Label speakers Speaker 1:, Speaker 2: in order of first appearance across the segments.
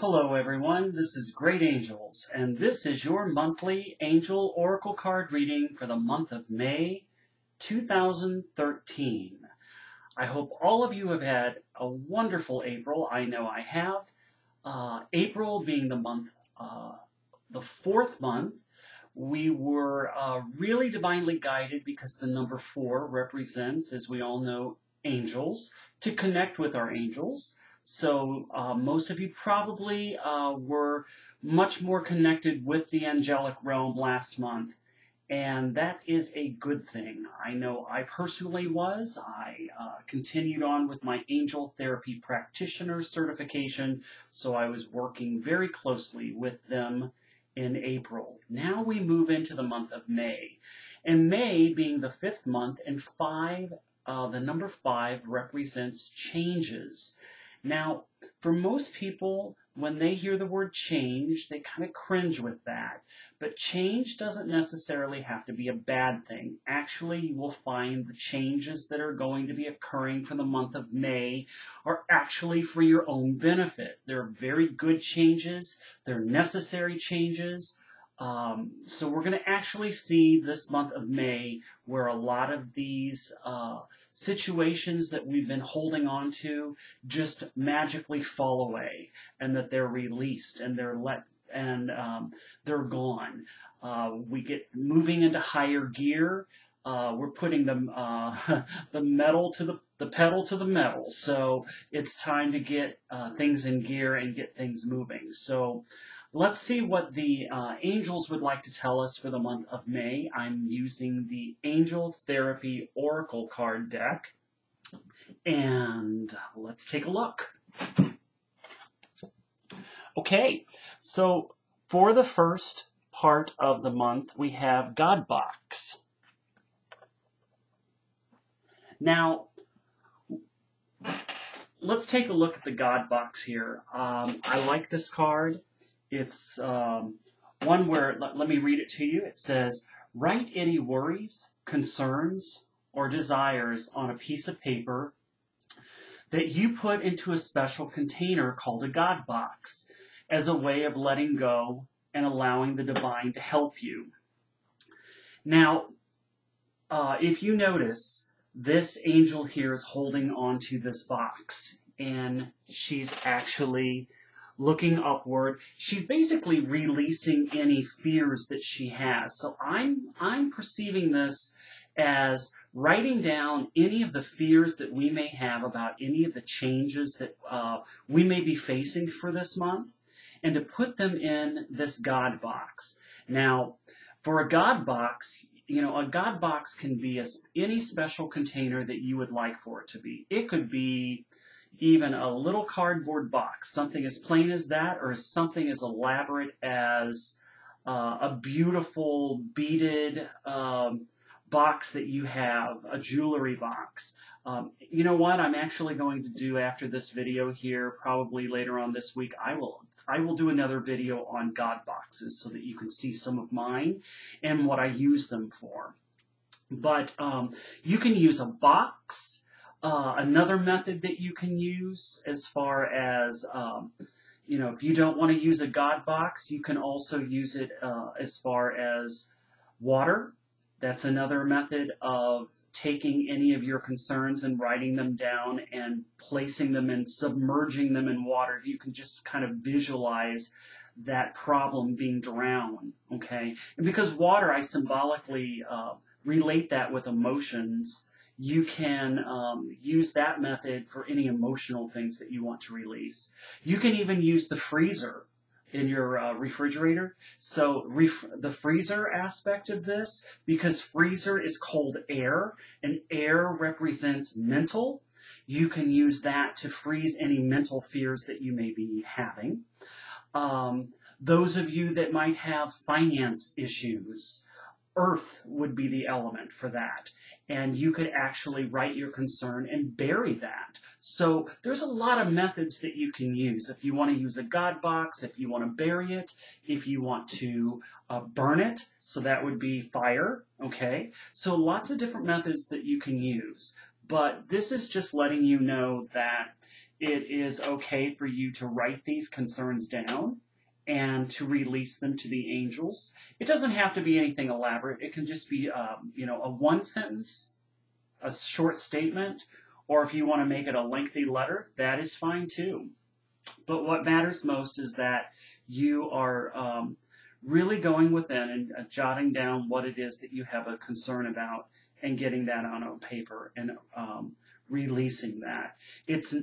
Speaker 1: Hello everyone, this is Great Angels, and this is your monthly Angel Oracle card reading for the month of May 2013. I hope all of you have had a wonderful April. I know I have. April being the month, the fourth month, we were really divinely guided because the number 4 represents, as we all know, angels, to connect with our angels. So most of you probably were much more connected with the angelic realm last month, and that is a good thing. I know I personally was. I continued on with my angel therapy practitioner certification, so I was working very closely with them in April. Now we move into the month of May, and May being the 5th month, and the number 5 represents changes. Now, for most people, when they hear the word change, they kind of cringe with that. But change doesn't necessarily have to be a bad thing. Actually, you will find the changes that are going to be occurring for the month of May are actually for your own benefit. They're very good changes. They're necessary changes. So we're going to actually see this month of May where a lot of these situations that we've been holding on to just magically fall away, and that they're released and they're gone. We get moving into higher gear. We're putting the metal to the pedal to the metal. So it's time to get things in gear and get things moving. So let's see what the angels would like to tell us for the month of May. I'm using the Angel Therapy Oracle card deck, and let's take a look. Okay, so for the first part of the month, we have God Box. Now, let's take a look at the God Box here. I like this card. It's one where, let me read it to you. It says, write any worries, concerns, or desires on a piece of paper that you put into a special container called a God Box as a way of letting go and allowing the divine to help you. Now, if you notice, this angel here is holding onto this box, and she's actually looking upward. She's basically releasing any fears that she has. So I'm perceiving this as writing down any of the fears that we may have about any of the changes that we may be facing for this month, and to put them in this God Box. Now, for a God Box, a God Box can be any special container that you would like for it to be. It could be even a little cardboard box, something as plain as that, or something as elaborate as a beautiful beaded box that you have, a jewelry box. You know what I'm actually going to do after this video here, probably later on this week, I will do another video on God Boxes so that you can see some of mine and what I use them for. But you can use a box. Another method that you can use, as far as, if you don't want to use a God Box, you can also use it as far as water. That's another method of taking any of your concerns and writing them down and placing them and submerging them in water. You can just kind of visualize that problem being drowned, okay? And because water, I symbolically relate that with emotions, you can use that method for any emotional things that you want to release. You can even use the freezer in your refrigerator. So the freezer aspect of this, because freezer is cold air, and air represents mental, you can use that to freeze any mental fears that you may be having. Those of you that might have finance issues, earth would be the element for that. And you could actually write your concern and bury that. So there's a lot of methods that you can use. If you want to use a God Box, if you want to bury it, if you want to burn it, so that would be fire, okay? So lots of different methods that you can use. but this is just letting you know that it is okay for you to write these concerns down and to release them to the angels. It doesn't have to be anything elaborate. It can just be, a one sentence, a short statement, or if you want to make it a lengthy letter, that is fine too. But what matters most is that you are really going within and jotting down what it is that you have a concern about and getting that on paper and releasing that. It's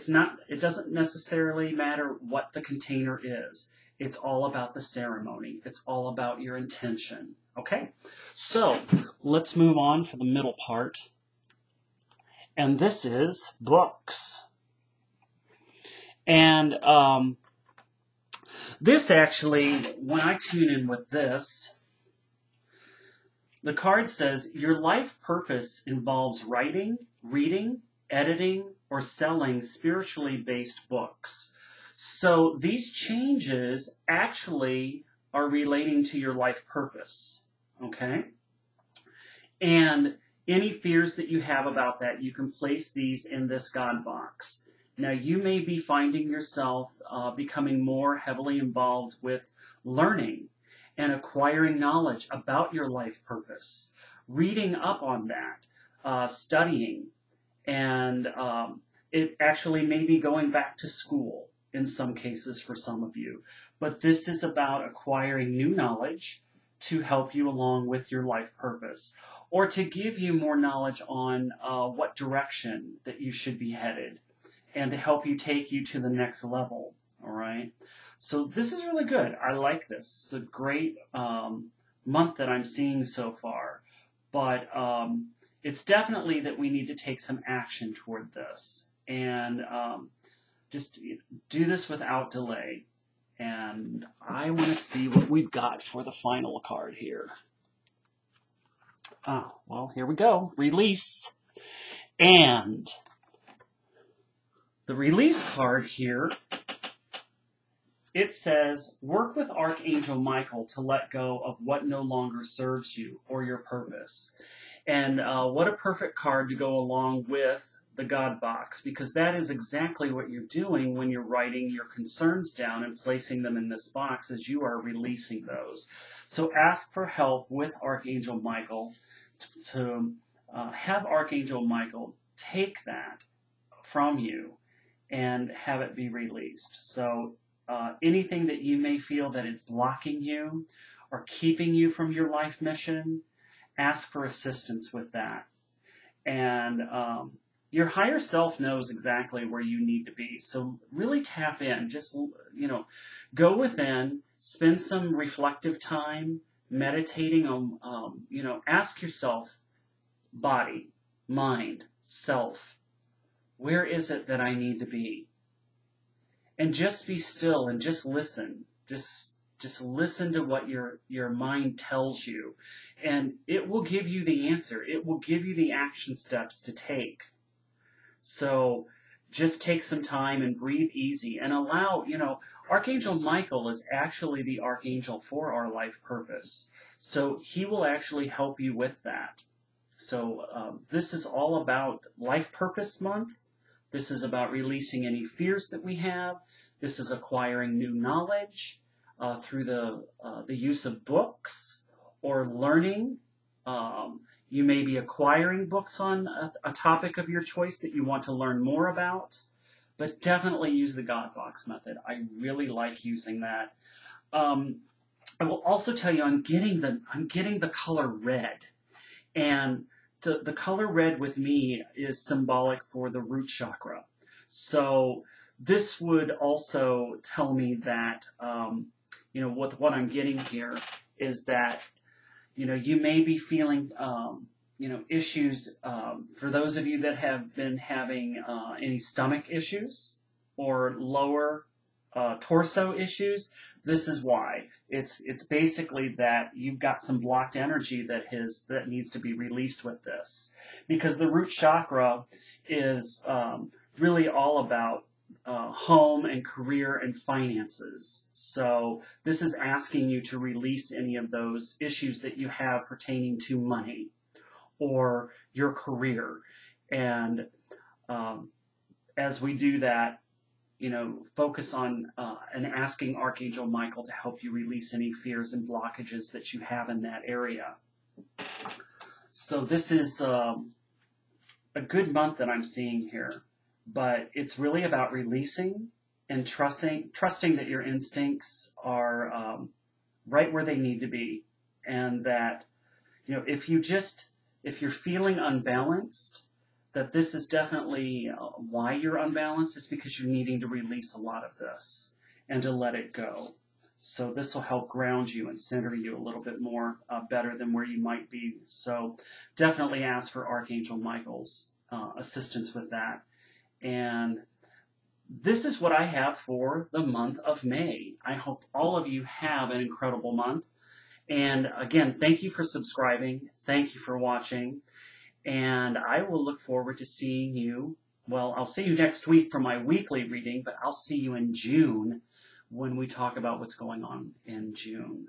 Speaker 1: not. It doesn't necessarily matter what the container is. It's all about the ceremony. It's all about your intention. Okay? So let's move on for the middle part. And this is books. And this actually, when I tune in with this, the card says your life purpose involves writing, reading, editing, or selling spiritually based books. So these changes actually are relating to your life purpose, okay? And any fears that you have about that, you can place these in this God box. Now, you may be finding yourself becoming more heavily involved with learning and acquiring knowledge about your life purpose, reading up on that, studying, and it actually may be going back to school in some cases for some of you. But this is about acquiring new knowledge to help you along with your life purpose, or to give you more knowledge on what direction that you should be headed, and to help you take you to the next level, all right? So this is really good. I like this. It's a great month that I'm seeing so far, but it's definitely that we need to take some action toward this, and just do this without delay. And I want to see what we've got for the final card here. Well, here we go. Release. And the release card here, it says, work with Archangel Michael to let go of what no longer serves you or your purpose. And what a perfect card to go along with the God box, because that is exactly what you're doing when you're writing your concerns down and placing them in this box, as you are releasing those. So ask for help with Archangel Michael to have Archangel Michael take that from you and have it be released. So anything that you may feel that is blocking you or keeping you from your life mission, ask for assistance with that. And your higher self knows exactly where you need to be. So really tap in. Just, go within, spend some reflective time, meditating on, ask yourself, body, mind, self, where is it that I need to be? And just be still and just listen. Just listen to what your mind tells you. And it will give you the answer. It will give you the action steps to take. So just take some time and breathe easy and allow, Archangel Michael is actually the archangel for our life purpose. So he will actually help you with that. So this is all about Life Purpose Month. This is about releasing any fears that we have. This is acquiring new knowledge through the use of books or learning. You may be acquiring books on a topic of your choice that you want to learn more about, but definitely use the God Box method. I really like using that. I will also tell you I'm getting the color red, and the color red with me is symbolic for the root chakra. So this would also tell me that what I'm getting here is that you may be feeling, issues, for those of you that have been having any stomach issues or lower torso issues. This is why. It's basically that you've got some blocked energy that needs to be released with this. Because the root chakra is really all about home and career and finances. So this is asking you to release any of those issues that you have pertaining to money or your career. And as we do that, focus on and asking Archangel Michael to help you release any fears and blockages that you have in that area. So this is a good month that I'm seeing here, but it's really about releasing and trusting that your instincts are right where they need to be, and that if you're feeling unbalanced, that this is definitely why you're unbalanced, is because you're needing to release a lot of this and to let it go. So this will help ground you and center you a little bit more better than where you might be. So definitely ask for Archangel Michael's assistance with that. And this is what I have for the month of May. I hope all of you have an incredible month. And again, thank you for subscribing. Thank you for watching. And I will look forward to seeing you. Well, I'll see you next week for my weekly reading, but I'll see you in June when we talk about what's going on in June.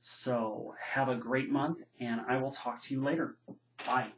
Speaker 1: So have a great month, and I will talk to you later. Bye.